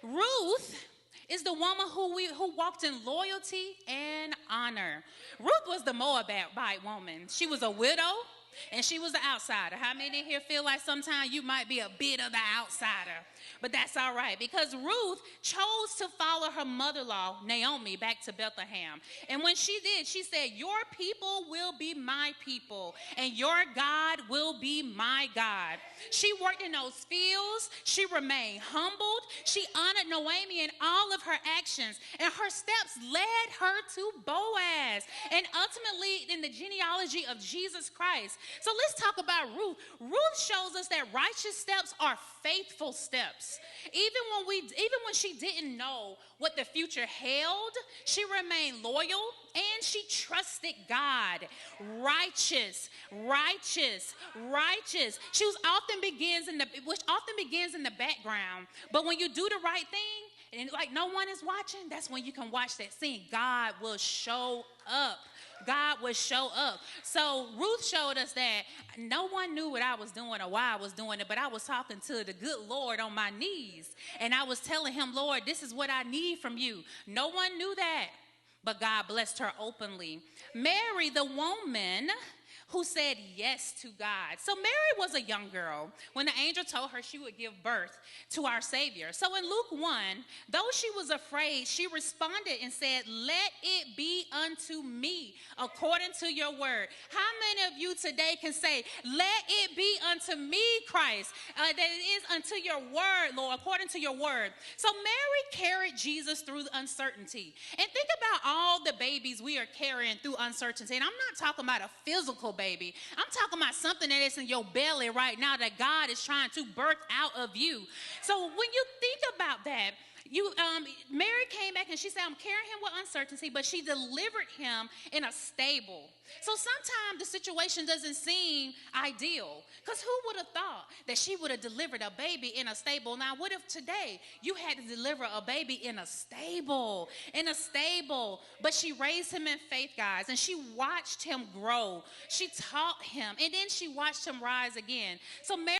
Ruth is the woman who walked in loyalty and honor. Ruth was the Moabite woman. She was a widow and she was the outsider. How many here feel like sometimes you might be a bit of the outsider? But that's all right, because Ruth chose to follow her mother-in-law, Naomi, back to Bethlehem. And when she did, she said, your people will be my people, and your God will be my God. She worked in those fields. She remained humbled. She honored Naomi in all of her actions, and her steps led her to Boaz, and ultimately in the genealogy of Jesus Christ. So let's talk about Ruth. Ruth shows us that righteous steps are faithful steps. Even when she didn't know what the future held, she remained loyal and she trusted God. Righteous. She was often begins in the background, but when you do the right thing and like no one is watching, that's when you can watch that scene. God will show up. God would show up. So Ruth showed us that no one knew what I was doing or why I was doing it, but I was talking to the good Lord on my knees, and I was telling him, Lord, this is what I need from you. No one knew that, but God blessed her openly. Mary, the woman who said yes to God. So Mary was a young girl when the angel told her she would give birth to our Savior. So in Luke 1, though she was afraid, she responded and said, let it be unto me according to your word. How many of you today can say, let it be unto me, Christ, that it is unto your word, Lord, according to your word. So Mary carried Jesus through uncertainty. And think about all the babies we are carrying through uncertainty. And I'm not talking about a physical baby. I'm talking about something that is in your belly right now that God is trying to birth out of you. So when you think about that, Mary came back and she said, I'm carrying him with uncertainty, but she delivered him in a stable. So sometimes the situation doesn't seem ideal, because who would have thought that she would have delivered a baby in a stable? Now, what if today you had to deliver a baby in a stable? But she raised him in faith, guys, and she watched him grow. She taught him, and then she watched him rise again. So Mary